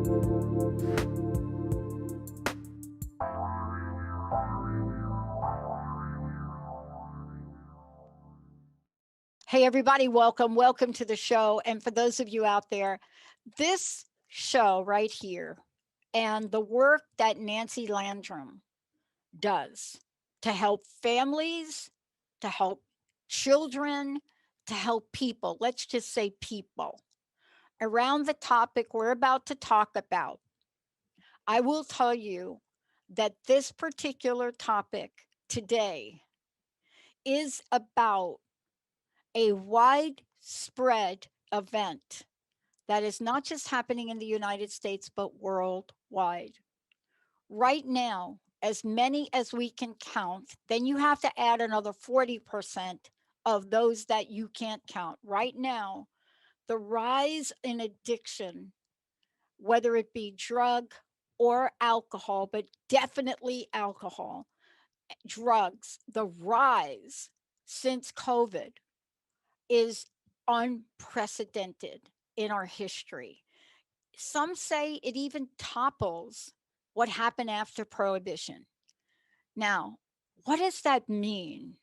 Hey, everybody, welcome to the show. And for those of you out there, this show right here and the work that Nancy Landrum does to help families, to help children, to help people, let's just say people, around the topic we're about to talk about, I will tell you that this particular topic today is about a widespread event that is not just happening in the United States, but worldwide. Right now, as many as we can count, then you have to add another 40% of those that you can't count. Right now, the rise in addiction, whether it be drug or alcohol, but definitely alcohol, drugs, the rise since COVID is unprecedented in our history. Some say it even topples what happened after Prohibition. Now, what does that mean?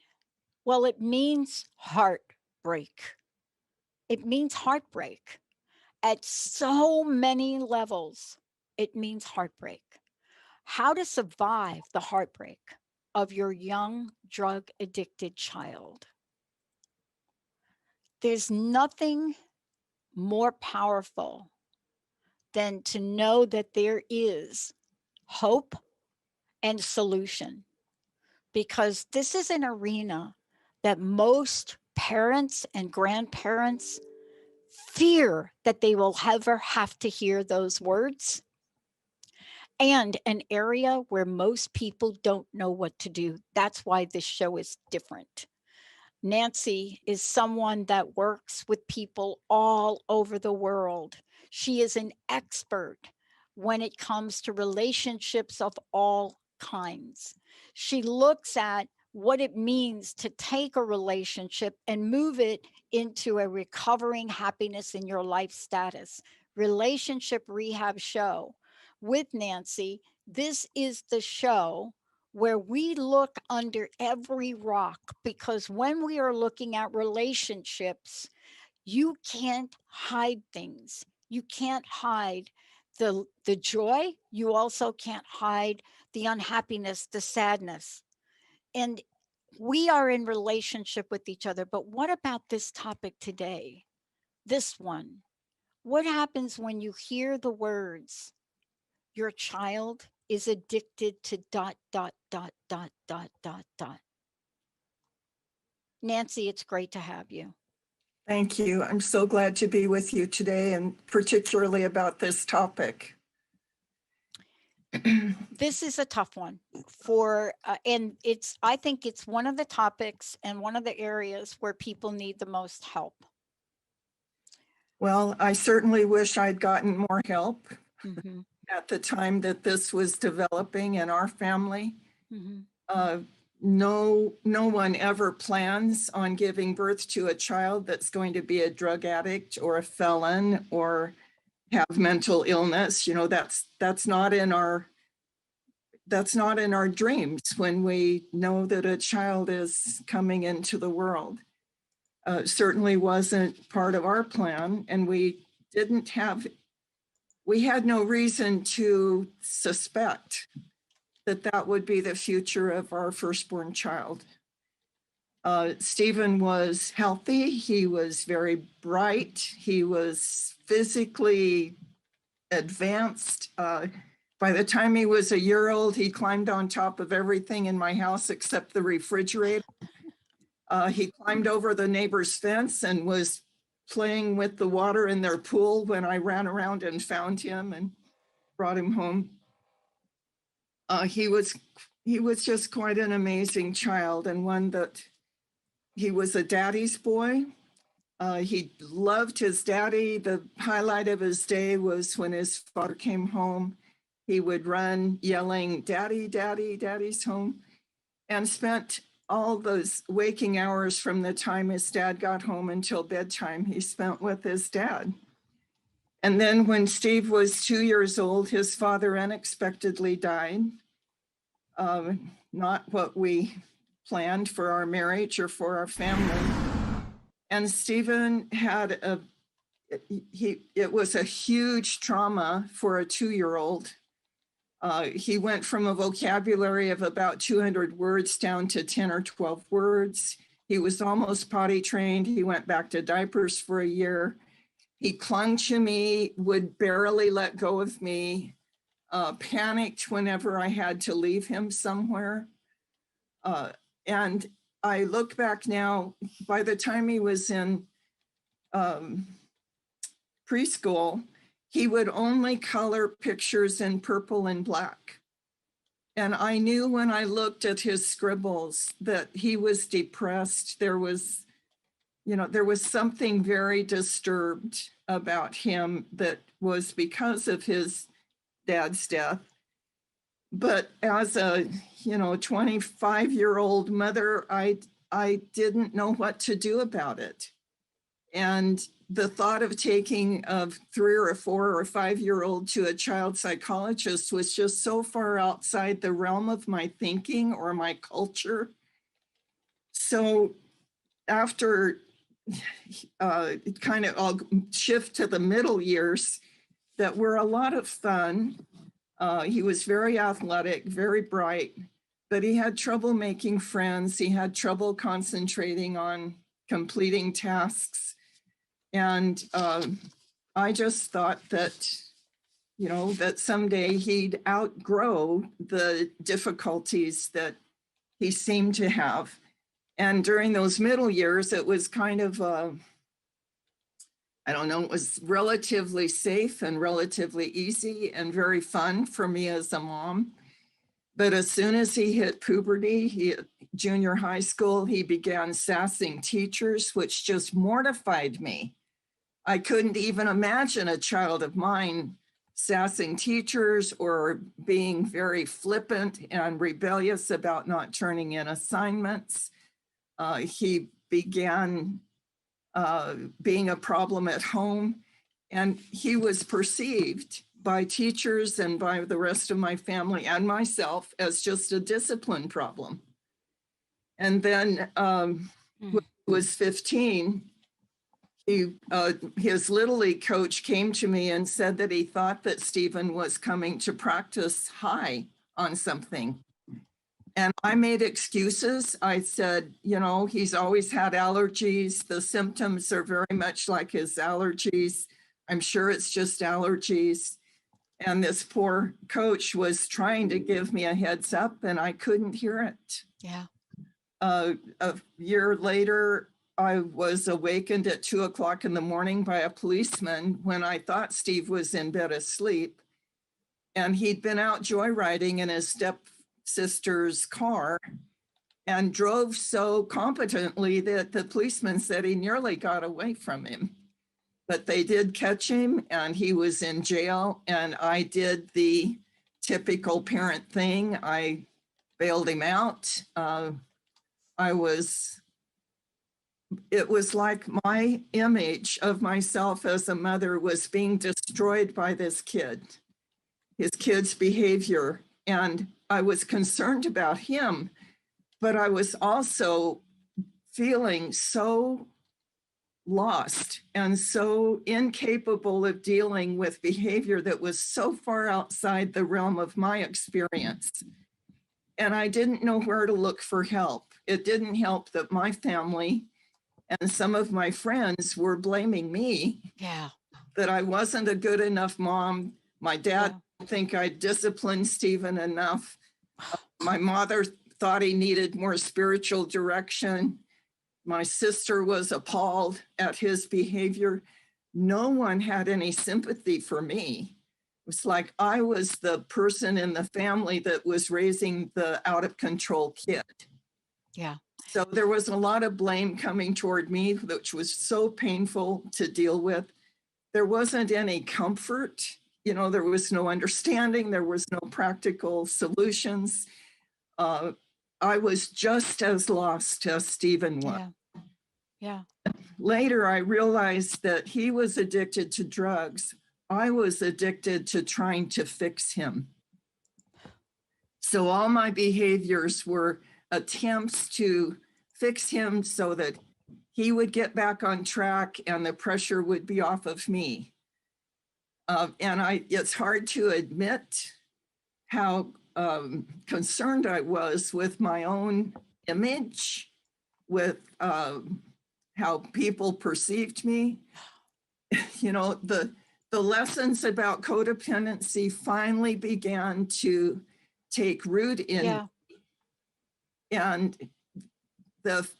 Well, it means heartbreak. It means heartbreak. At so many levels, it means heartbreak. How to survive the heartbreak of your young drug addicted child. There's nothing more powerful than to know that there is hope and solution, because this is an arena that most parents and grandparents fear that they will ever have to hear those words, and an area where most people don't know what to do. That's why this show is different. Nancy is someone that works with people all over the world. She is an expert when it comes to relationships of all kinds. She looks at what it means to take a relationship and move it into a recovering happiness in your life status. Relationship Rehab Show with Nancy. This is the show where we look under every rock, because when we are looking at relationships, you can't hide things. You can't hide the joy. You also can't hide the unhappiness, the sadness. And we are in relationship with each other. But what about this topic today? This one. What happens when you hear the words, your child is addicted to dot, dot, dot, dot, dot, dot, dot? Nancy, it's great to have you. Thank you. I'm so glad to be with you today, and particularly about this topic. This is a tough one and I think it's one of the topics and one of the areas where people need the most help. Well, I certainly wish I'd gotten more help at the time that this was developing in our family. No one ever plans on giving birth to a child that's going to be a drug addict or a felon or have mental illness. You know, that's not in our dreams when we know that a child is coming into the world. Certainly wasn't part of our plan, and we had no reason to suspect that would be the future of our firstborn child. Stephen was healthy. He was very bright. He was physically advanced. By the time he was a year old, he climbed on top of everything in my house except the refrigerator. He climbed over the neighbor's fence and was playing with the water in their pool when I ran around and found him and brought him home. He was just quite an amazing child, and one that he was a daddy's boy. He loved his daddy. The highlight of his day was when his father came home. He would run yelling, "Daddy, Daddy, Daddy's home," and spent all those waking hours from the time his dad got home until bedtime he spent with his dad. And then when Steve was 2 years old, his father unexpectedly died. Not what we planned for our marriage or for our family. And Stephen had it was a huge trauma for a 2-year-old. He went from a vocabulary of about 200 words down to 10 or 12 words. He was almost potty trained. He went back to diapers for a year. He clung to me, would barely let go of me, panicked whenever I had to leave him somewhere. And I look back now, by the time he was in preschool, he would only color pictures in purple and black. And I knew when I looked at his scribbles that he was depressed. There was something very disturbed about him that was because of his dad's death. But as a 25-year-old mother, I didn't know what to do about it. And the thought of taking a 3 or 4 or 5-year-old to a child psychologist was just so far outside the realm of my thinking or my culture. So after I'll shift to the middle years that were a lot of fun. He was very athletic, very bright, but he had trouble making friends. He had trouble concentrating on completing tasks. And I just thought that, that someday he'd outgrow the difficulties that he seemed to have. And during those middle years, it was kind of, it was relatively safe and relatively easy and very fun for me as a mom. But as soon as he hit puberty, junior high school, he began sassing teachers, which just mortified me. I couldn't even imagine a child of mine sassing teachers or being very flippant and rebellious about not turning in assignments. He began being a problem at home, and he was perceived by teachers and by the rest of my family and myself as just a discipline problem. And then when he was 15, his Little League coach came to me and said that he thought that Stephen was coming to practice high on something. And I made excuses. I said, he's always had allergies. The symptoms are very much like his allergies. I'm sure it's just allergies. And this poor coach was trying to give me a heads up, and I couldn't hear it. Yeah. A year later, I was awakened at 2:00 in the morning by a policeman when I thought Steve was in bed asleep. And he'd been out joyriding in his stepsister's car and drove so competently that the policeman said he nearly got away from him. But they did catch him, and he was in jail. And I did the typical parent thing. I bailed him out. It was like my image of myself as a mother was being destroyed by this kid, his kid's behavior. And I was concerned about him, but I was also feeling so lost and so incapable of dealing with behavior that was so far outside the realm of my experience. And I didn't know where to look for help. It didn't help that my family and some of my friends were blaming me. Yeah. That I wasn't a good enough mom. My dad didn't think I disciplined Stephen enough. My mother thought he needed more spiritual direction. My sister was appalled at his behavior. No one had any sympathy for me. It was like I was the person in the family that was raising the out of control kid. Yeah. So there was a lot of blame coming toward me, which was so painful to deal with. There wasn't any comfort. There was no understanding. There was no practical solutions. I was just as lost as Stephen was. Yeah. Later, I realized that he was addicted to drugs I was addicted to trying to fix him. So all my behaviors were attempts to fix him so that he would get back on track and the pressure would be off of me. It's hard to admit how concerned I was with my own image, with how people perceived me. You know, the lessons about codependency finally began to take root in, Yeah. and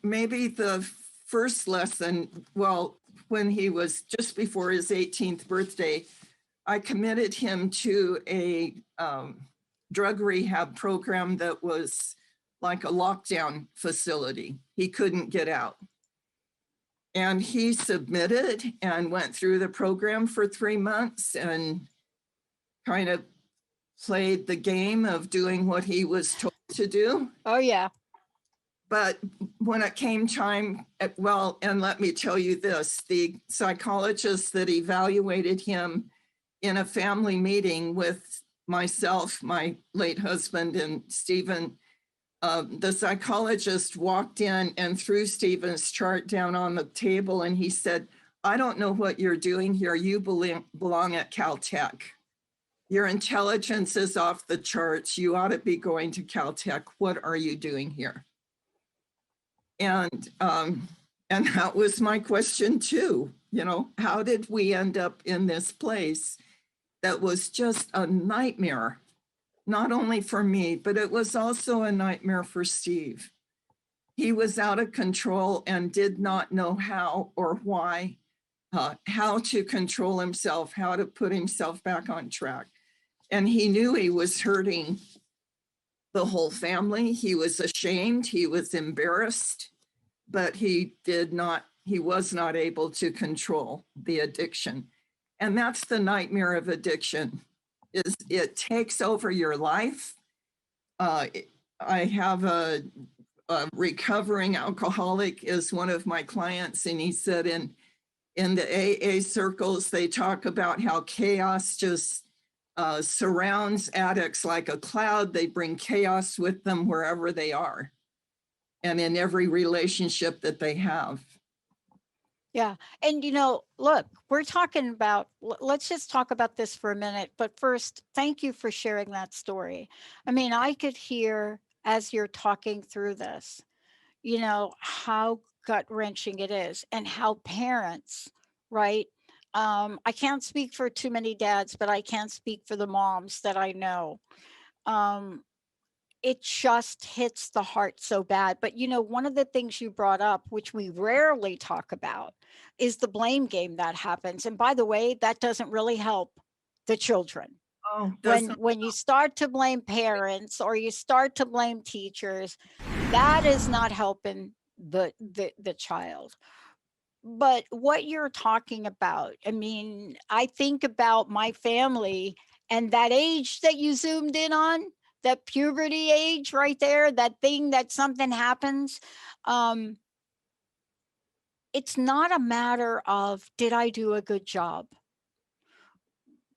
maybe the first lesson, well, when he was just before his 18th birthday, I committed him to a drug rehab program that was like a lockdown facility. He couldn't get out. And he submitted and went through the program for 3 months and kind of played the game of doing what he was told to do. Oh, yeah. But when it came time, well, and let me tell you this, the psychologist that evaluated him in a family meeting with myself, my late husband, and Stephen, the psychologist walked in and threw Stephen's chart down on the table, and he said, I don't know what you're doing here. You belong at Caltech. Your intelligence is off the charts. You ought to be going to Caltech. What are you doing here? And that was my question too. You know, how did we end up in this place that was just a nightmare, not only for me, but it was also a nightmare for Steve. He was out of control and did not know how or why, how to control himself, how to put himself back on track. And he knew he was hurting the whole family. He was ashamed, he was embarrassed, but he was not able to control the addiction. And that's the nightmare of addiction, is it takes over your life. I have a recovering alcoholic is one of my clients, and he said in the AA circles, they talk about how chaos just surrounds addicts like a cloud. They bring chaos with them wherever they are and in every relationship that they have. Yeah. And, you know, look, we're talking about, let's just talk about this for a minute. But first, thank you for sharing that story. I mean, I could hear as you're talking through this, you know, how gut wrenching it is and how parents, right? I can't speak for too many dads, but I can speak for the moms that I know. It just hits the heart so bad. But, you know, one of the things you brought up, which we rarely talk about, is the blame game that happens. And by the way, that doesn't really help the children. Oh, When you start to blame parents or you start to blame teachers, that is not helping the child. But what you're talking about, I mean, I think about my family and that age that you zoomed in on, that puberty age right there, that thing that something happens. It's not a matter of, did I do a good job?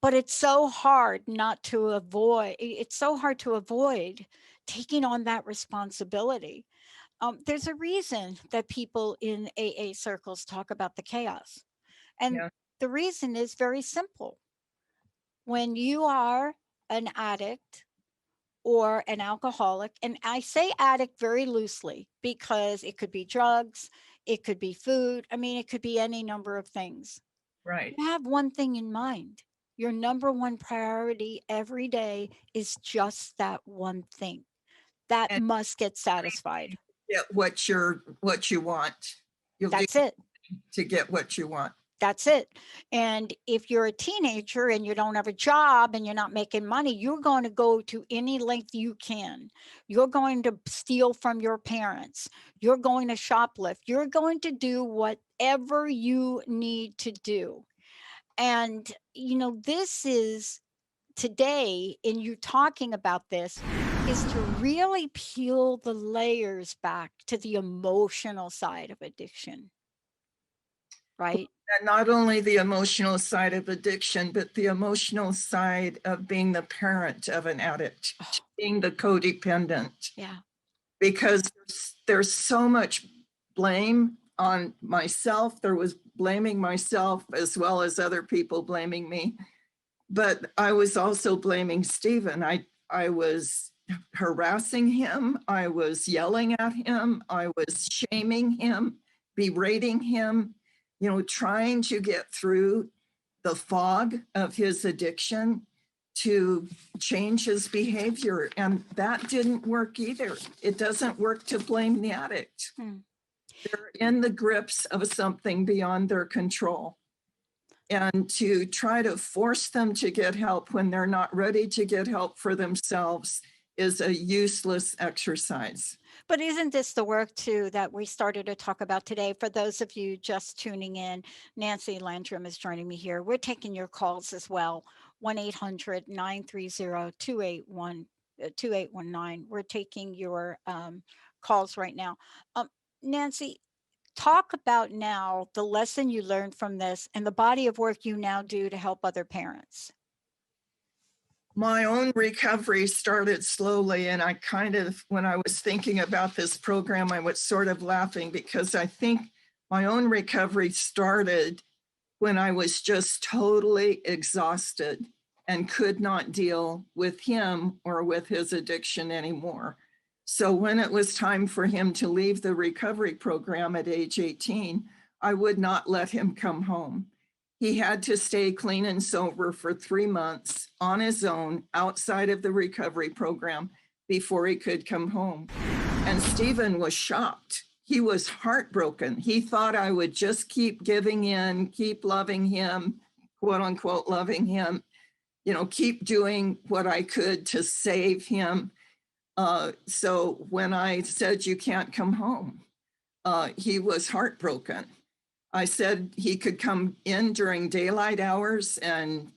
But it's so hard not to avoid, it's so hard to avoid taking on that responsibility. There's a reason that people in AA circles talk about the chaos. And Yeah. the reason is very simple. When you are an addict or an alcoholic, and I say addict very loosely because it could be drugs, it could be food, I mean, it could be any number of things. Right. You have one thing in mind. Your number one priority every day is just that one thing that And must get satisfied. get what you want. You'll That's it. to get what you want. That's it. And if you're a teenager and you don't have a job and you're not making money, you're going to go to any length you can. You're going to steal from your parents. You're going to shoplift. You're going to do whatever you need to do. And, you know, this is today, in you talking about this, is to really peel the layers back to the emotional side of addiction. right? And not only the emotional side of addiction, but the emotional side of being the parent of an addict, Oh, being the codependent, yeah. because there's so much blame on myself. There was blaming myself as well as other people blaming me. But I was also blaming Stephen. I was harassing him. I was yelling at him. I was shaming him, berating him, trying to get through the fog of his addiction to change his behavior. And that didn't work either. It doesn't work to blame the addict. They're in the grips of something beyond their control. And to try to force them to get help when they're not ready to get help for themselves is a useless exercise. But isn't this the work too that we started to talk about today? For those of you just tuning in, Nancy Landrum is joining me here. We're taking your calls as well. 1-800-930-2819. We're taking your calls right now. Nancy, talk about now the lesson you learned from this and the body of work you now do to help other parents. My own recovery started slowly, and I when I was thinking about this program, I was sort of laughing because I think my own recovery started when I was just totally exhausted and could not deal with him or with his addiction anymore. So when it was time for him to leave the recovery program at age 18, I would not let him come home. He had to stay clean and sober for 3 months on his own outside of the recovery program before he could come home. And Stephen was shocked. He was heartbroken. He thought I would just keep giving in, keep loving him, quote unquote, loving him, keep doing what I could to save him. So when I said, you can't come home, he was heartbroken. I said he could come in during daylight hours and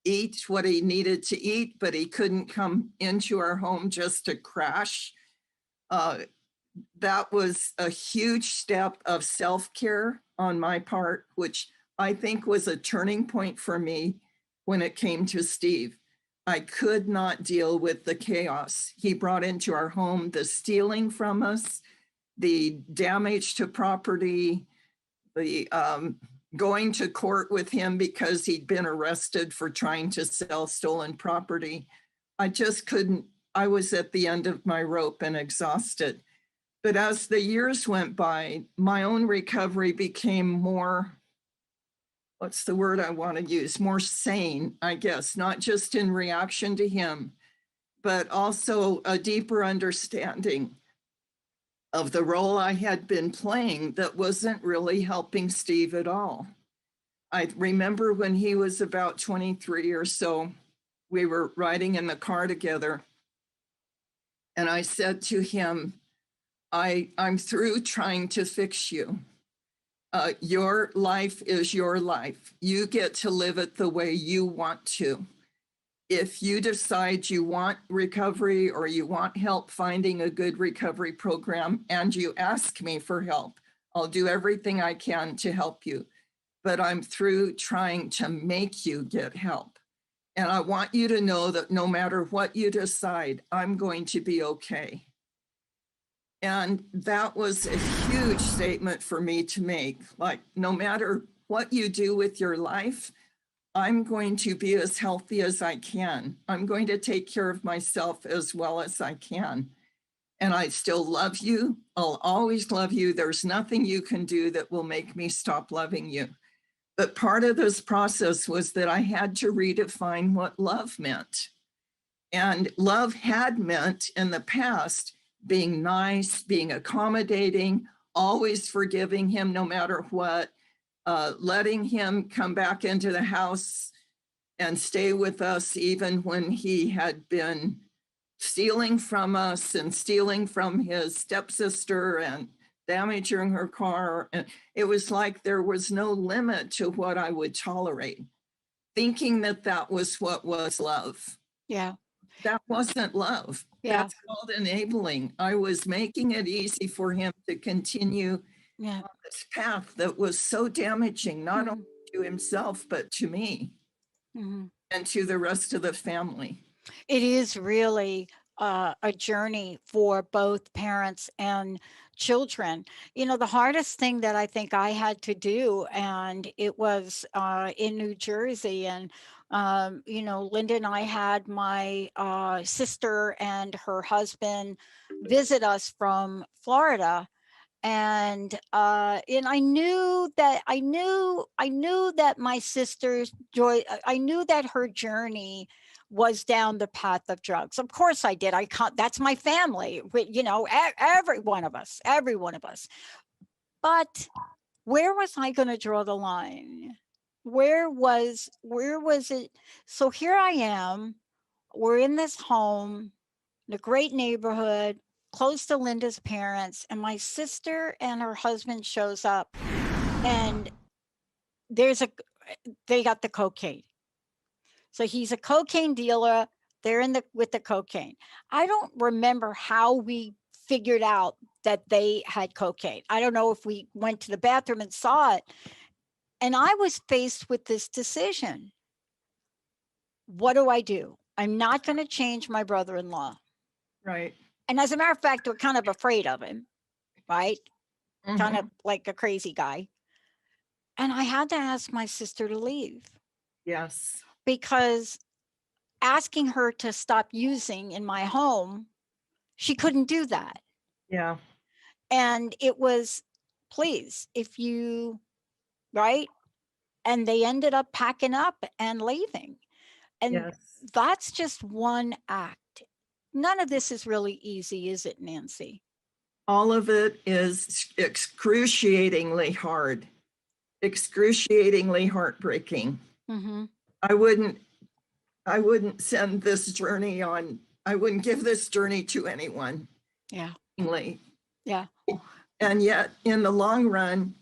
eat what he needed to eat, but he couldn't come into our home just to crash. That was a huge step of self-care on my part, which I think was a turning point for me when it came to Steve. I could not deal with the chaos he brought into our home, the stealing from us, the damage to property, the going to court with him because he'd been arrested for trying to sell stolen property. I just couldn't. I was at the end of my rope and exhausted. But as the years went by, my own recovery became more, what's the word I want to use? More sane, I guess, not just in reaction to him, but also a deeper understanding of the role I had been playing that wasn't really helping Steve at all. I remember when he was about 23 or so, we were riding in the car together, and I said to him, I'm through trying to fix you. Your life is your life. You get to live it the way you want to. If you decide you want recovery or you want help finding a good recovery program and you ask me for help, I'll do everything I can to help you. But I'm through trying to make you get help. And I want you to know that no matter what you decide, I'm going to be okay. And that was a huge statement for me to make. Like, no matter what you do with your life, I'm going to be as healthy as I can. I'm going to take care of myself as well as I can. And I still love you. I'll always love you. There's nothing you can do that will make me stop loving you. But part of this process was that I had to redefine what love meant. And love had meant in the past being nice, being accommodating, always forgiving him no matter what, letting him come back into the house and stay with us even when he had been stealing from us and stealing from his stepsister and damaging her car. And it was like there was no limit to what I would tolerate, thinking that that was what was love. Yeah. That wasn't love. Yeah. That's called enabling. I was making it easy for him to continue Yeah. this path that was so damaging, not Mhm. only to himself, but to me Mhm. and to the rest of the family. It is really a journey for both parents and children. You know, the hardest thing that I think I had to do, and it was in New Jersey, and you know, Linda and I had my sister and her husband visit us from Florida, and I knew that my sister's joy, I knew that her journey was down the path of drugs. Of course I did. I can't, that's my family, you know, every one of us, every one of us. But where was I going to draw the line? Where was it? So here I am, we're in this home, in a great neighborhood, close to Linda's parents, and my sister and her husband shows up, and there's a they got the cocaine. So he's a cocaine dealer. They're in the with the cocaine. I don't remember how we figured out that they had cocaine. I don't know if we went to the bathroom and saw it. And I was faced with this decision. What do I do? I'm not going to change my brother-in-law. Right. And as a matter of fact, we're kind of afraid of him, right? Kind of Mhm. like a crazy guy. And I had to ask my sister to leave Yes. because asking her to stop using in my home, she couldn't do that. Yeah. And it was, please, if you, right? And they ended up packing up and leaving. And Yes. that's just one act. None of this is really easy, is it, Nancy? All of it is excruciatingly hard, excruciatingly heartbreaking. Mm-hmm. I wouldn't I wouldn't send this journey on, I wouldn't give this journey to anyone. Yeah. Willingly. Yeah. And yet, in the long run,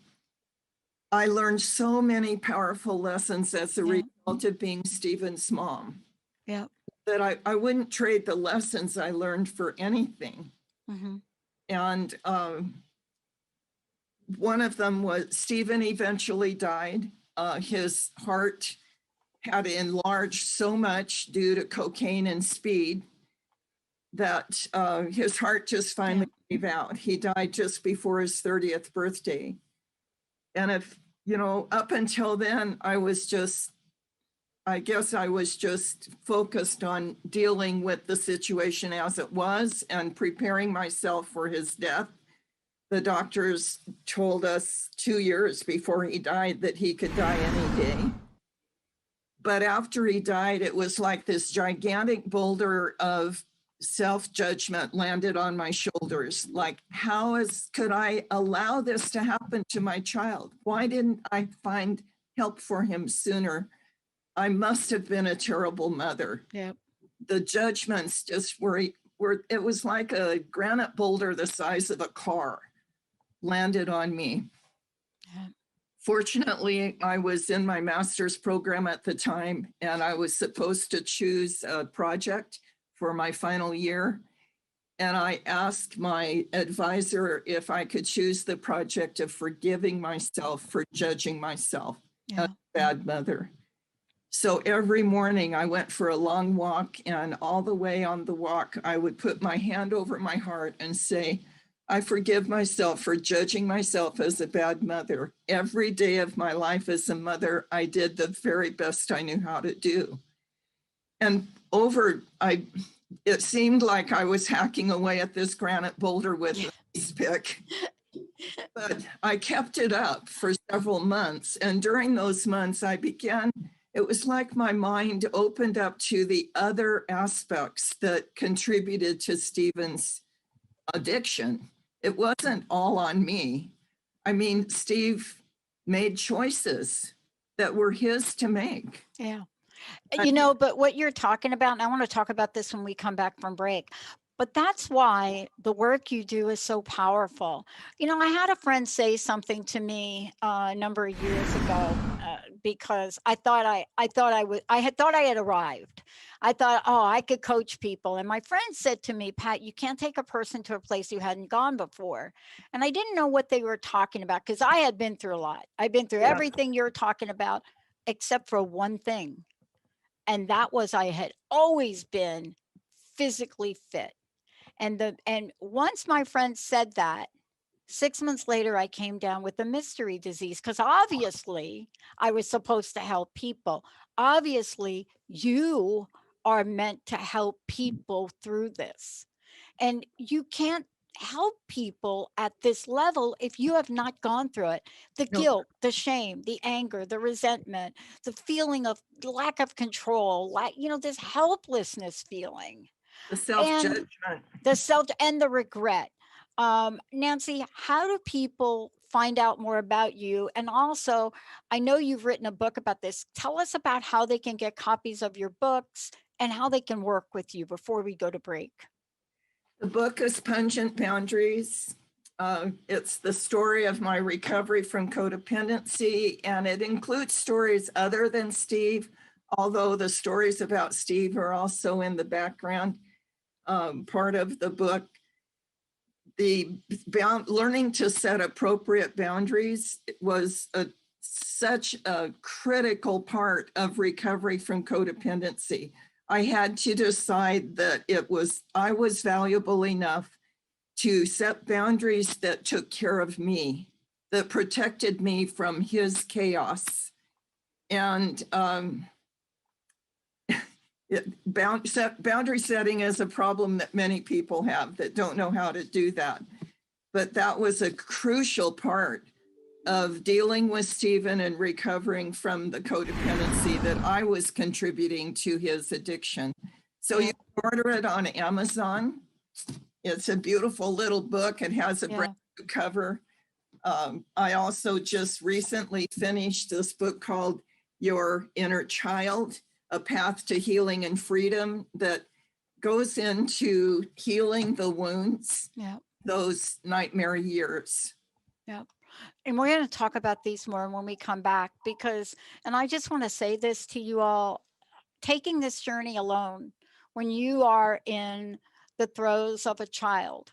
I learned so many powerful lessons as a Yeah. result of being Stephen's mom Yeah. that I wouldn't trade the lessons I learned for anything. Mm-hmm. And one of them was Stephen eventually died. His heart had enlarged so much due to cocaine and speed that his heart just finally gave out. He died just before his 30th birthday. And if, you know, up until then, I guess I was just focused on dealing with the situation as it was and preparing myself for his death. The doctors told us 2 years before he died that he could die any day. But after he died, it was like this gigantic boulder of self-judgment landed on my shoulders. Like, could I allow this to happen to my child? Why didn't I find help for him sooner? I must have been a terrible mother. Yeah. The judgments just were, it was like a granite boulder the size of a car landed on me. Yeah. Fortunately, I was in my master's program at the time, and I was supposed to choose a project for my final year. And I asked my advisor if I could choose the project of forgiving myself for judging myself as a bad mother. So every morning I went for a long walk, and all the way on the walk, I would put my hand over my heart and say, I forgive myself for judging myself as a bad mother. Every day of my life as a mother, I did the very best I knew how to do. And it seemed like I was hacking away at this granite boulder with a ice pick. But I kept it up for several months. And during those months, it was like my mind opened up to the other aspects that contributed to Stephen's addiction. It wasn't all on me. I mean, Steve made choices that were his to make. Yeah. You know, but what you're talking about, and I want to talk about this when we come back from break, But that's why the work you do is so powerful. I had a friend say something to me a number of years ago, because I had thought I had arrived. I thought, oh, I could coach people. And my friend said to me, Pat, you can't take a person to a place you hadn't gone before. And I didn't know what they were talking about because I had been through a lot. I've been through Yeah. everything you're talking about, except for one thing. And that was I had always been physically fit. And once my friend said that, 6 months later, I came down with a mystery disease because obviously I was supposed to help people. Obviously, you are meant to help people through this. And you can't help people at this level if you have not gone through it. The No, guilt, the shame, the anger, the resentment, the feeling of lack of control, this helplessness feeling. the And self-judgment. the self and the regret. Nancy, how do people find out more about you? And also, I know you've written a book about this. Tell us about how they can get copies of your books and how they can work with you before we go to break. The book is Pungent Boundaries. It's the story of my recovery from codependency, and it includes stories other than Steve, although the stories about Steve are also in the background part of the book. The learning to set appropriate boundaries was such a critical part of recovery from codependency. I had to decide that I was valuable enough to set boundaries that took care of me, that protected me from his chaos. And boundary setting is a problem that many people have that don't know how to do that. But that was a crucial part of dealing with Stephen and recovering from the codependency that I was contributing to his addiction. So you can order it on Amazon. It's a beautiful little book. It has a brand new cover. I also just recently finished this book called Your Inner Child, A Path to Healing and Freedom, that goes into healing the wounds, those nightmare years. Yeah. And we're going to talk about these more when we come back and I just want to say this to you all, taking this journey alone, when you are in the throes of a child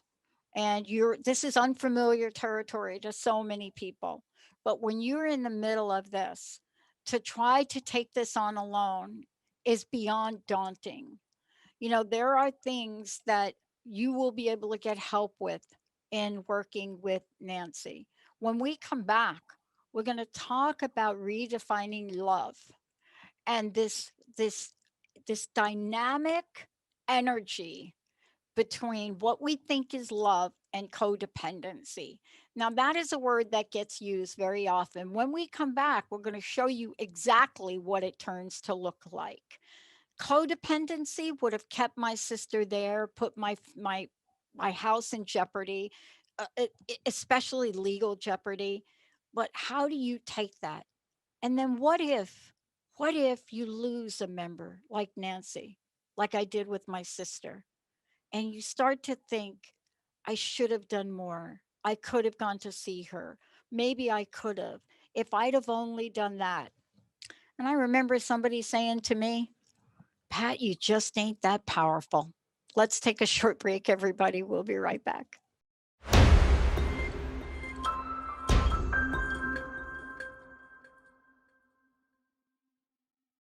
and this is unfamiliar territory to so many people, but when you're in the middle of this, to try to take this on alone is beyond daunting. There are things that you will be able to get help with in working with Nancy. When we come back, we're going to talk about redefining love and this dynamic energy between what we think is love and codependency. Now, that is a word that gets used very often. When we come back, we're going to show you exactly what it turns to look like. Codependency would have kept my sister there, put my house in jeopardy, especially legal jeopardy. But how do you take that? And then what if you lose a member like Nancy, like I did with my sister, and you start to think, I should have done more. I could have gone to see her. Maybe I could have. If I'd have only done that. And I remember somebody saying to me, Pat, you just ain't that powerful. Let's take a short break, everybody. We'll be right back.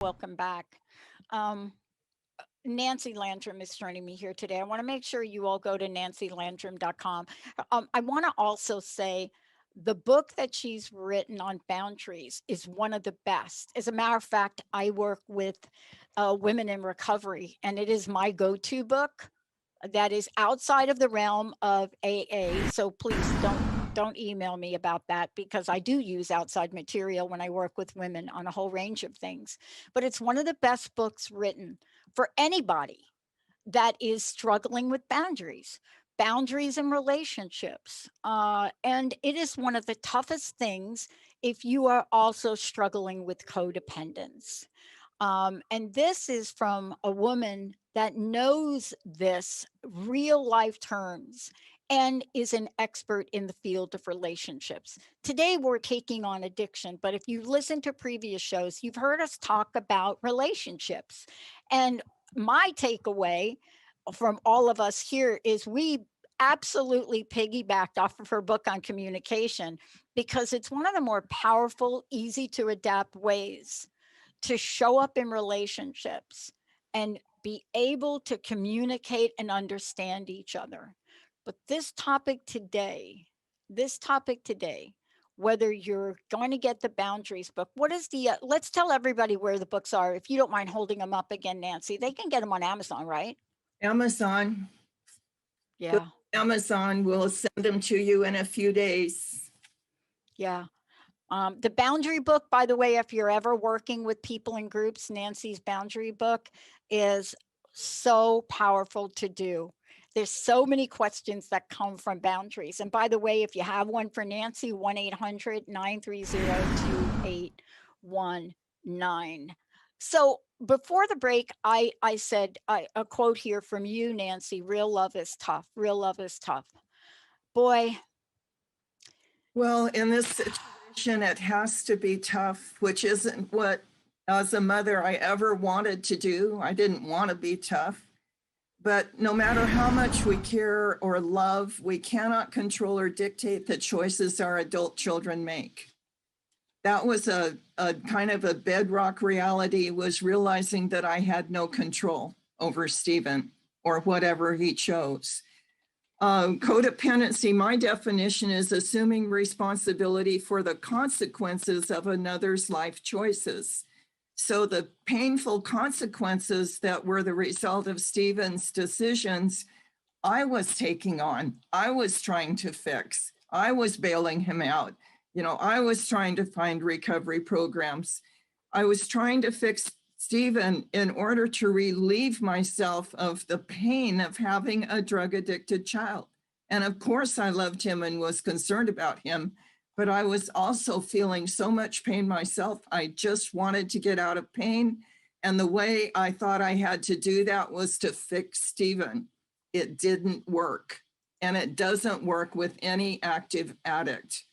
Welcome back. Um, Nancy Landrum is joining me here today. I want to make sure you all go to nancylandrum.com. I want to also say the book that she's written on boundaries is one of the best. As a matter of fact, I work with women in recovery, and it is my go-to book that is outside of the realm of AA. So please don't email me about that, because I do use outside material when I work with women on a whole range of things. But it's one of the best books written for anybody that is struggling with boundaries in relationships. And it is one of the toughest things if you are also struggling with codependence. And this is from a woman that knows this real life terms and is an expert in the field of relationships. Today, we're taking on addiction, but if you listen to previous shows, you've heard us talk about relationships. And my takeaway from all of us here is we absolutely piggybacked off of her book on communication because it's one of the more powerful, easy to adapt ways to show up in relationships and be able to communicate and understand each other. But this topic today, whether you're going to get the boundaries book, what is let's tell everybody where the books are. If you don't mind holding them up again, Nancy, they can get them on Amazon, right? Amazon. Yeah. Amazon will send them to you in a few days. Yeah. The boundary book, by the way, if you're ever working with people in groups, Nancy's boundary book is so powerful to do. There's so many questions that come from boundaries. And by the way, if you have one for Nancy, 1-800-930-2819. So before the break, I said a quote here from you, Nancy, real love is tough. Real love is tough. Boy. Well, in this situation, it has to be tough, which isn't what, as a mother, I ever wanted to do. I didn't want to be tough. But no matter how much we care or love, we cannot control or dictate the choices our adult children make. That was a kind of a bedrock reality, was realizing that I had no control over Stephen or whatever he chose. Codependency, my definition is assuming responsibility for the consequences of another's life choices. So the painful consequences that were the result of Stephen's decisions, I was taking on. I was trying to fix. I was bailing him out. I was trying to find recovery programs. I was trying to fix Stephen in order to relieve myself of the pain of having a drug-addicted child. And of course, I loved him and was concerned about him, but I was also feeling so much pain myself. I just wanted to get out of pain. And the way I thought I had to do that was to fix Stephen. It didn't work. And it doesn't work with any active addict.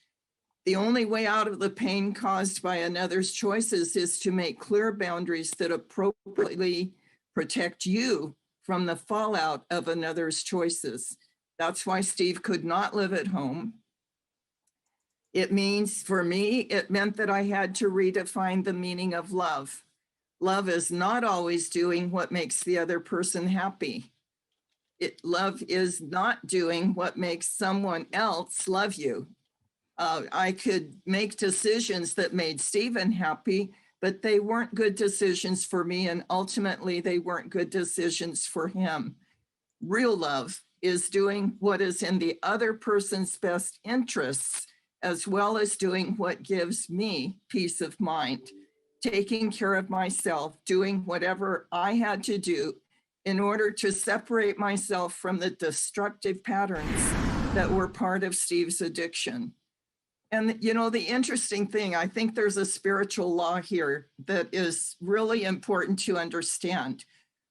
The only way out of the pain caused by another's choices is to make clear boundaries that appropriately protect you from the fallout of another's choices. That's why Steve could not live at home. It means, for me, it meant that I had to redefine the meaning of love. Love is not always doing what makes the other person happy. Love is not doing what makes someone else love you. I could make decisions that made Stephen happy, but they weren't good decisions for me. And ultimately, they weren't good decisions for him. Real love is doing what is in the other person's best interests, as well as doing what gives me peace of mind, taking care of myself, doing whatever I had to do in order to separate myself from the destructive patterns that were part of Steve's addiction. And, the interesting thing, I think there's a spiritual law here that is really important to understand.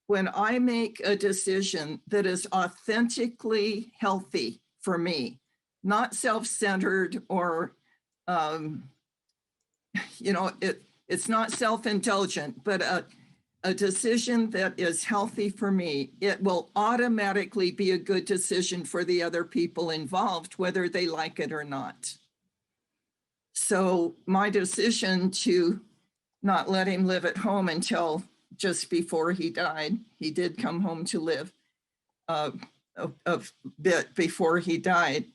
When I make a decision that is authentically healthy for me, not self-centered or, it's not self-indulgent, but a decision that is healthy for me, it will automatically be a good decision for the other people involved, whether they like it or not. So my decision to not let him live at home until just before he died, he did come home to live a bit before he died.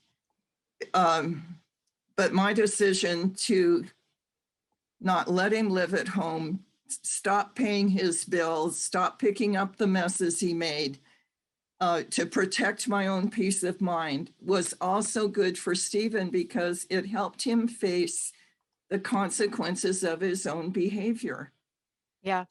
But my decision to not let him live at home, stop paying his bills, stop picking up the messes he made, to protect my own peace of mind was also good for Stephen because it helped him face the consequences of his own behavior. Yeah.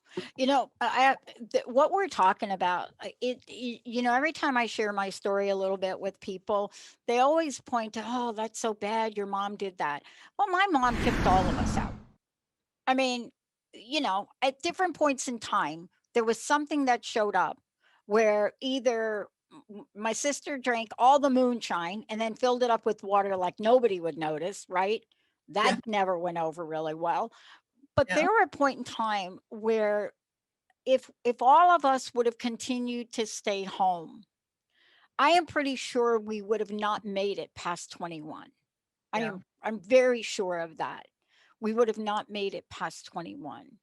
What we're talking about, every time I share my story a little bit with people, they always point to, oh, that's so bad. Your mom did that. Well, my mom kicked all of us out. I mean, at different points in time, there was something that showed up where either my sister drank all the moonshine and then filled it up with water like nobody would notice, right? That Yeah, never went over really well. But yeah. there were a point in time where if all of us would have continued to stay home, I am pretty sure we would have not made it past 21. Yeah. I'm very sure of that. We would have not made it past 21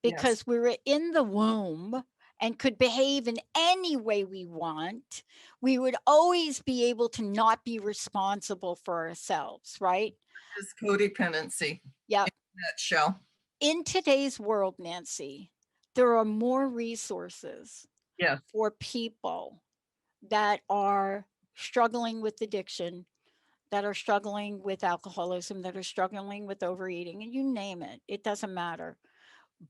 Yes. because we were in the womb and could behave in any way we want. We would always be able to not be responsible for ourselves, right? It's codependency Yep. in a nutshell. In today's world, Nancy, there are more resources Yes. for people that are struggling with addiction, that are struggling with alcoholism, that are struggling with overeating, and you name it, it doesn't matter.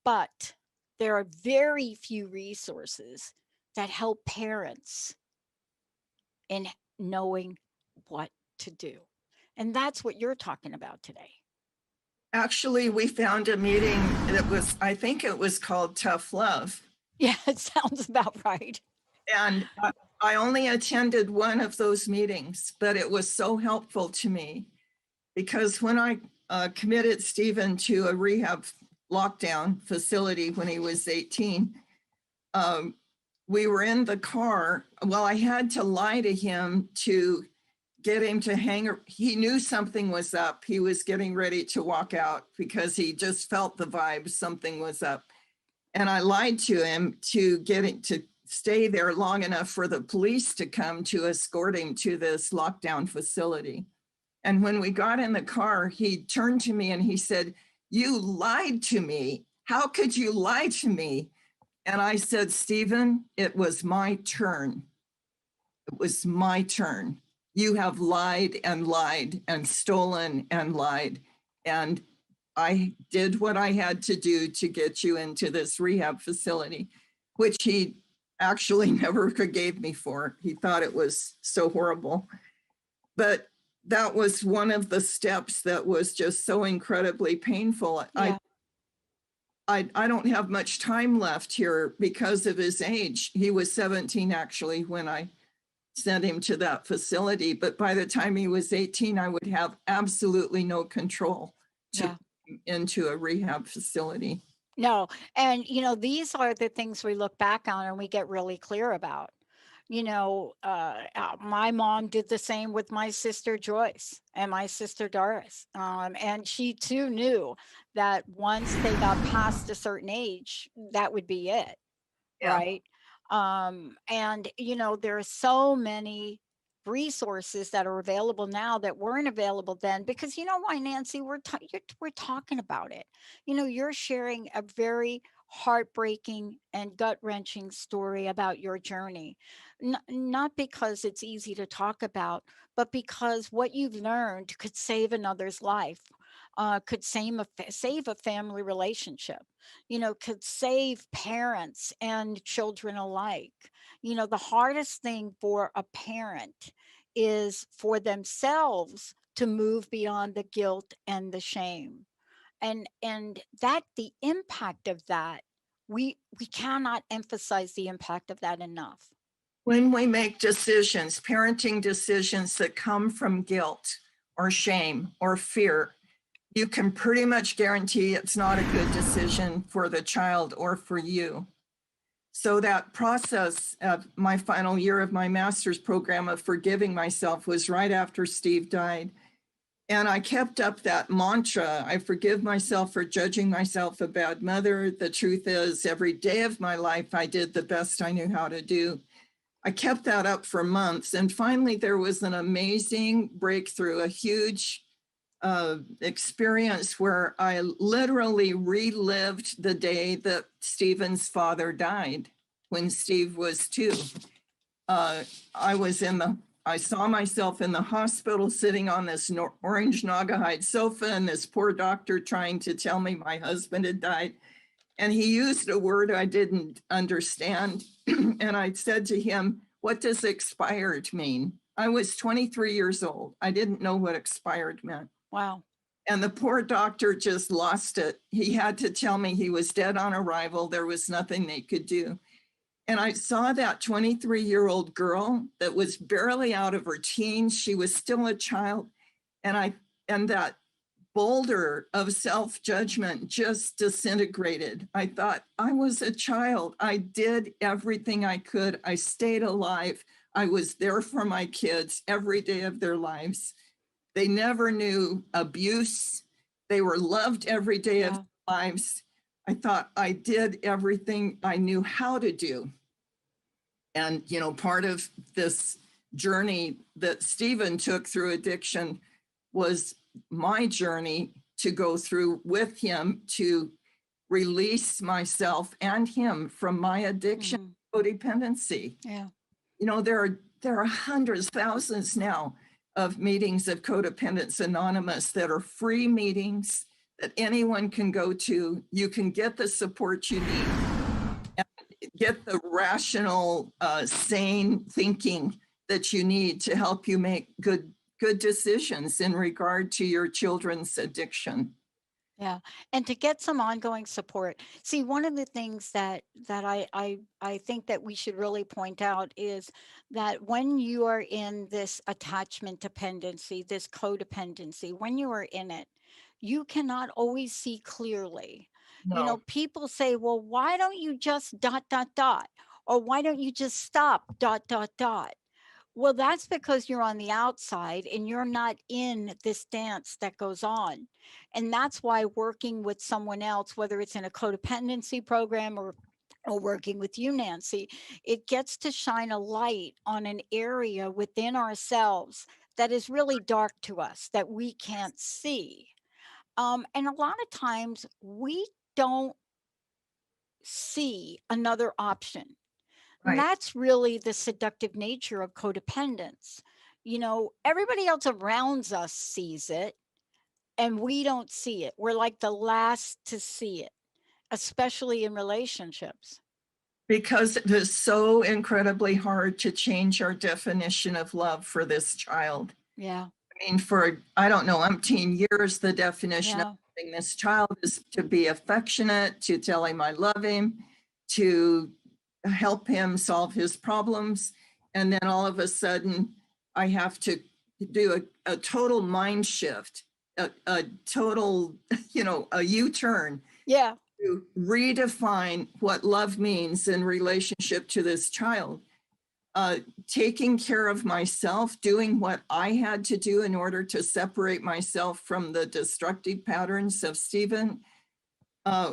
But there are very few resources that help parents in knowing what to do. And that's what you're talking about today. Actually, we found a meeting that was, I think it was called Tough Love. Yeah, it sounds about right. And I only attended one of those meetings, but it was so helpful to me because when I committed Stephen to a rehab lockdown facility when he was 18, we were in the car. Well, I had to lie to him to get him to hang. He knew something was up. He was getting ready to walk out because he just felt the vibe, something was up. And I lied to him to get it to stay there long enough for the police to come to escort him to this lockdown facility. And when we got in the car, he turned to me and he said, "You lied to me. How could you lie to me?" And I said, "Stephen, it was my turn. It was my turn. You have lied and stolen and lied. And I did what I had to do to get you into this rehab facility," which he actually never forgave me for. He thought it was so horrible. But that was one of the steps that was just so incredibly painful. Yeah. I don't have much time left here because of his age. He was 17 actually when I sent him to that facility. But by the time he was 18, I would have absolutely no control to Yeah. into a rehab facility. No. And, these are the things we look back on and we get really clear about. My mom did the same with my sister Joyce and my sister Doris. And she too knew that once they got past a certain age, that would be it. Yeah. Right. And, there are so many resources that are available now that weren't available then because you know why, Nancy, we're talking about it. You're sharing a very heartbreaking and gut-wrenching story about your journey. Not because it's easy to talk about, but because what you've learned could save another's life, could save a family relationship, could save parents and children alike. The hardest thing for a parent is for themselves to move beyond the guilt and the shame. And that the impact of that, we cannot emphasize the impact of that enough. When we make decisions, parenting decisions that come from guilt or shame or fear, you can pretty much guarantee it's not a good decision for the child or for you. So that process of my final year of my master's program of forgiving myself was right after Steve died. And I kept up that mantra. I forgive myself for judging myself a bad mother. The truth is, every day of my life, I did the best I knew how to do. I kept that up for months. And finally, there was an amazing breakthrough, a huge experience where I literally relived the day that Stephen's father died when Steve was 2. I saw myself in the hospital sitting on this orange Naugahyde sofa and this poor doctor trying to tell me my husband had died. And he used a word I didn't understand. And I said to him, "What does expired mean?" I was 23 years old. I didn't know what expired meant. Wow. And the poor doctor just lost it. He had to tell me he was dead on arrival. There was nothing they could do. And I saw that 23-year-old girl that was barely out of her teens. She was still a child. And that boulder of self-judgment just disintegrated. I thought, I was a child. I did everything I could. I stayed alive. I was there for my kids every day of their lives. They never knew abuse. They were loved every day of their lives. I thought I did everything I knew how to do. And, you know, part of this journey that Stephen took through addiction was my journey to go through with him to release myself and him from my addiction, codependency. Yeah. You know, there are hundreds, thousands now of meetings of Codependence Anonymous that are free meetings that anyone can go to. You can get the support you need and get the rational, sane thinking that you need to help you make good decisions in regard to your children's addiction. Yeah. And to get some ongoing support. See, one of the things that I think that we should really point out is that when you are in this attachment dependency, this codependency, when you are in it, you cannot always see clearly. You know, people say, well, why don't you just ... or why don't you just stop ... Well, that's because you're on the outside and you're not in this dance that goes on. And that's why working with someone else, whether it's in a codependency program or working with you, Nancy, it gets to shine a light on an area within ourselves that is really dark to us, that we can't see. And a lot of times we don't see another option. And that's really the seductive nature of codependence. You know, everybody else around us sees it and we don't see it. We're like the last to see it, especially in relationships. Because it is so incredibly hard to change our definition of love for this child. Yeah. I mean, for, I don't know, umpteen years, the definition of loving this child is to be affectionate, to tell him I love him, to help him solve his problems. And then all of a sudden, I have to do a total mind shift, a total, you know, a U-turn. Yeah. To redefine what love means in relationship to this child. Taking care of myself, doing what I had to do in order to separate myself from the destructive patterns of Stephen,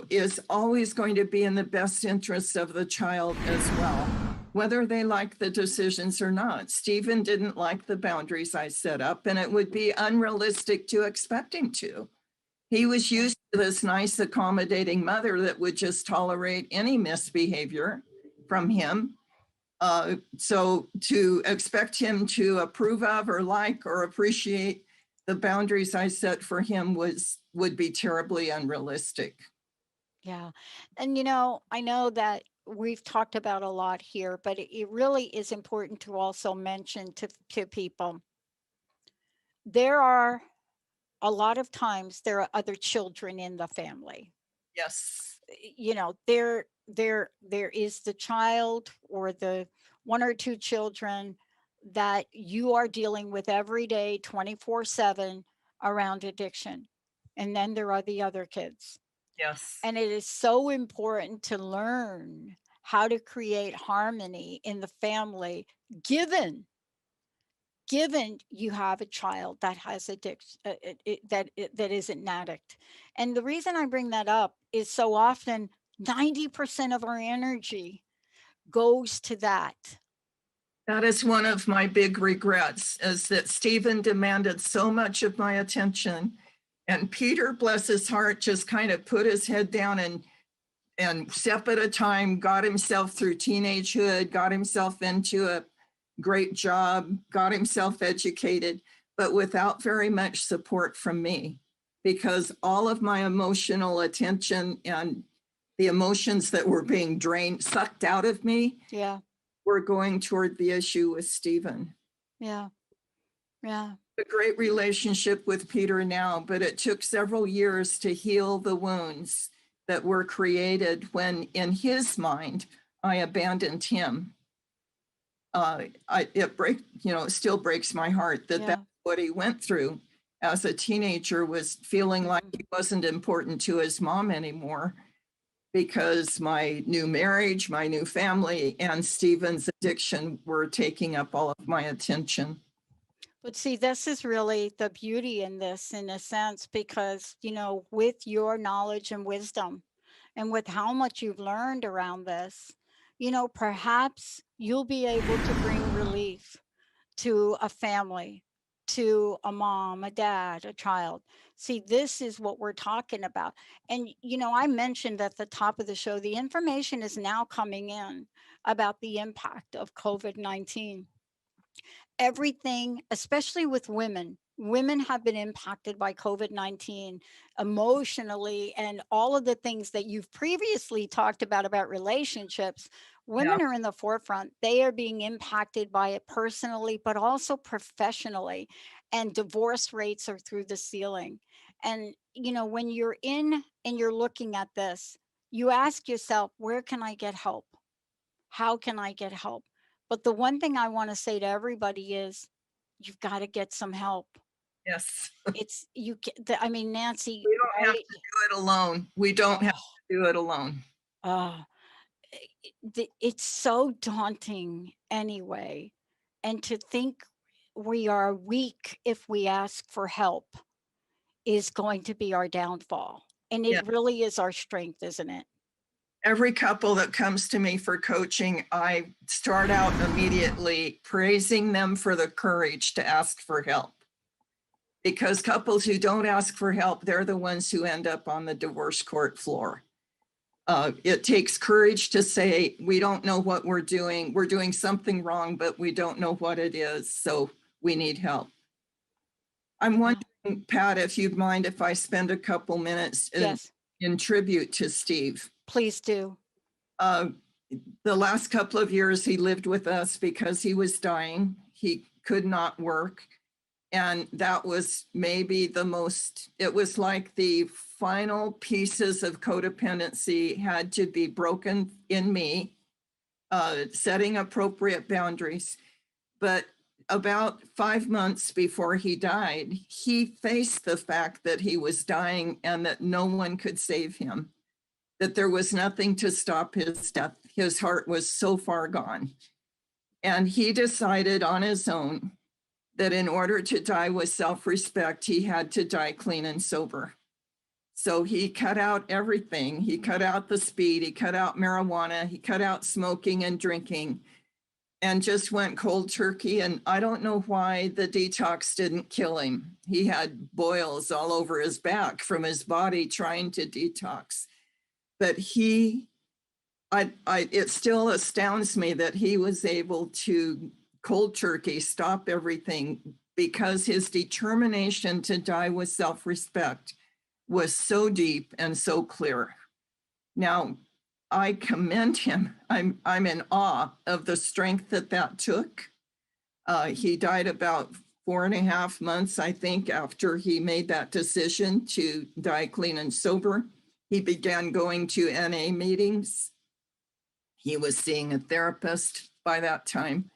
is always going to be in the best interest of the child as well, whether they like the decisions or not. Stephen didn't like the boundaries I set up, and it would be unrealistic to expect him to. He was used to this nice, accommodating mother that would just tolerate any misbehavior from him. So to expect him to approve of or like or appreciate the boundaries I set for him would be terribly unrealistic. Yeah. And, you know, I know that we've talked about a lot here, but it really is important to also mention to people, there are a lot of times there are other children in the family. Yes. You know, there is the child or the one or two children that you are dealing with every day 24/7 around addiction. And then there are the other kids. Yes. And it is so important to learn how to create harmony in the family, given you have a child that has addiction, that is an addict. And the reason I bring that up is so often 90% of our energy goes to that. That is one of my big regrets, is that Stephen demanded so much of my attention, and Peter, bless his heart, just kind of put his head down and step at a time, got himself through teenagehood, got himself into a great job, got himself educated, but without very much support from me, because all of my emotional attention and the emotions that were being drained, sucked out of me, were going toward the issue with Stephen. Yeah. A great relationship with Peter now, but it took several years to heal the wounds that were created when, in his mind, I abandoned him. It still breaks my heart that Yeah. that's what he went through as a teenager, was feeling like he wasn't important to his mom anymore, because my new marriage, my new family, and Stephen's addiction were taking up all of my attention. But see, this is really the beauty in this, in a sense, because, with your knowledge and wisdom and with how much you've learned around this, perhaps you'll be able to bring relief to a family, to a mom, a dad, a child. See, this is what we're talking about. And, I mentioned at the top of the show, the information is now coming in about the impact of COVID-19. Everything, especially with women. Women have been impacted by COVID-19 emotionally, and all of the things that you've previously talked about relationships. Yeah. Women are in the forefront. They are being impacted by it personally, but also professionally. And divorce rates are through the ceiling. And, when you're in and you're looking at this, you ask yourself, where can I get help? How can I get help? But the one thing I want to say to everybody is you've got to get some help. Yes. It's you Nancy, We don't have right? to do it alone. We don't have Oh, to do it alone. uh, it's so daunting anyway. And to think we are weak if we ask for help is going to be our downfall. And Yeah. it really is our strength, isn't it? Every couple that comes to me for coaching, I start out immediately praising them for the courage to ask for help. Because couples who don't ask for help, they're the ones who end up on the divorce court floor. It takes courage to say, we don't know what we're doing. We're doing something wrong, but we don't know what it is. So we need help. I'm wondering, Pat, if you'd mind if I spend a couple minutes Yes, in tribute to Steve. please do. The last couple of years he lived with us because he was dying. He could not work. And that was maybe it was like the final pieces of codependency had to be broken in me, setting appropriate boundaries. But about 5 months before he died, he faced the fact that he was dying and that no one could save him, that there was nothing to stop his death. His heart was so far gone. And he decided on his own that in order to die with self-respect, he had to die clean and sober. So he cut out everything. He cut out the speed, he cut out marijuana, he cut out smoking and drinking, and just went cold turkey. And I don't know why the detox didn't kill him. He had boils all over his back from his body trying to detox. But it still astounds me that he was able to cold turkey stop everything, because his determination to die with self-respect was so deep and so clear. Now, I commend him. I'm in awe of the strength that took. He died about 4.5 months, I think, after he made that decision to die clean and sober. He began going to NA meetings. He was seeing a therapist by that time.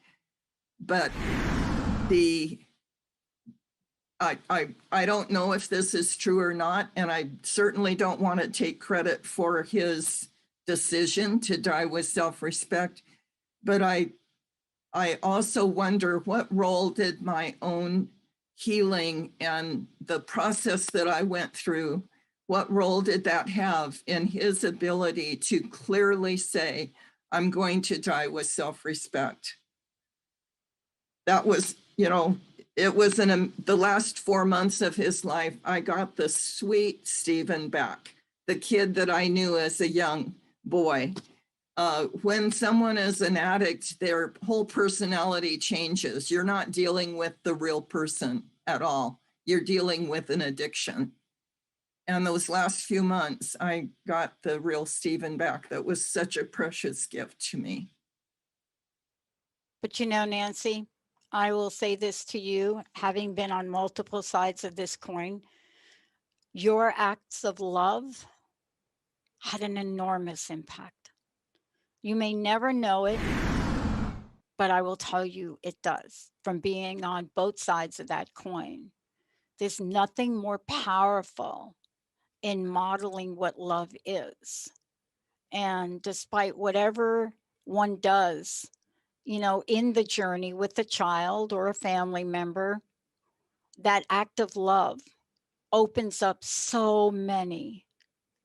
But I don't know if this is true or not, and I certainly don't want to take credit for his decision to die with self-respect. But I also wonder, what role did my own healing and the process that I went through, what role did that have in his ability to clearly say, I'm going to die with self-respect? That was, it was in the last 4 months of his life, I got the sweet Stephen back, the kid that I knew as a young boy. When someone is an addict, their whole personality changes. You're not dealing with the real person at all. You're dealing with an addiction. And those last few months, I got the real Stephen back. That was such a precious gift to me. But Nancy, I will say this to you, having been on multiple sides of this coin, your acts of love had an enormous impact. You may never know it, but I will tell you it does. From being on both sides of that coin, there's nothing more powerful in modeling what love is. And despite whatever one does, in the journey with a child or a family member, that act of love opens up so many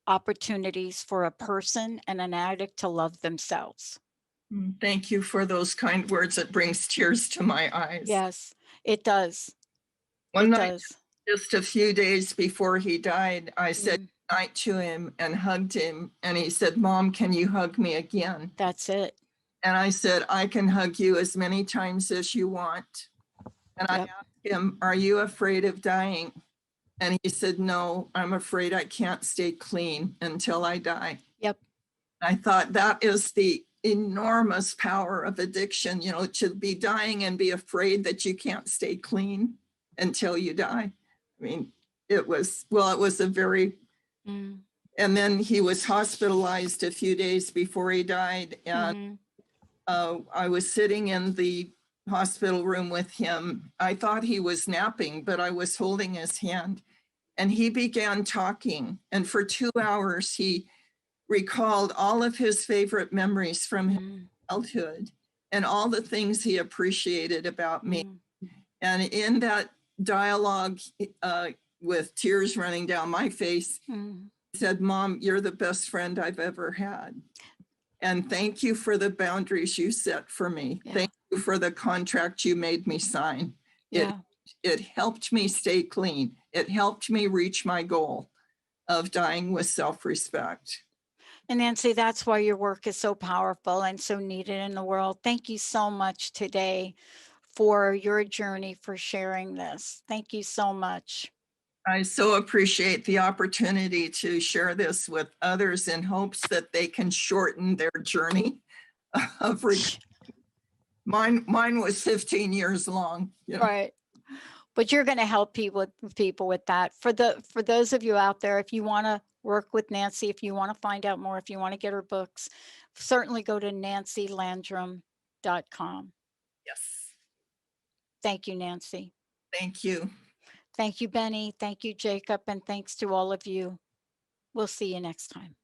opportunities for a person and an addict to love themselves. Thank you for those kind words. It brings tears to my eyes. Yes, it does. One It night, does. just a few days before he died, I said Mm, goodnight to him and hugged him. And he said, Mom, can you hug me again? that's it. And I said, I can hug you as many times as you want. And I Yep. asked him, are you afraid of dying? And he said, no, I'm afraid I can't stay clean until I die. Yep. I thought that is the enormous power of addiction, to be dying and be afraid that you can't stay clean until you die. I mean, it was a very, and then he was hospitalized a few days before he died. And I was sitting in the hospital room with him. I thought he was napping, but I was holding his hand. And he began talking. And for 2 hours, he recalled all of his favorite memories from his childhood and all the things he appreciated about me. And in that dialogue, with tears running down my face, he said, Mom, you're the best friend I've ever had. And thank you for the boundaries you set for me. Yeah. Thank you for the contract you made me sign. Yeah. It helped me stay clean. It helped me reach my goal of dying with self-respect. And Nancy, that's why your work is so powerful and so needed in the world. Thank you so much today for your journey, for sharing this. Thank you so much. I so appreciate the opportunity to share this with others in hopes that they can shorten their journey of recovery. Mine was 15 years long. Right. But you're going to help people with that. For those of you out there, if you want to work with Nancy, if you want to find out more, if you want to get her books, certainly go to nancylandrum.com. Yes. Thank you, Nancy. Thank you. Thank you, Benny. Thank you, Jacob. And thanks to all of you. We'll see you next time.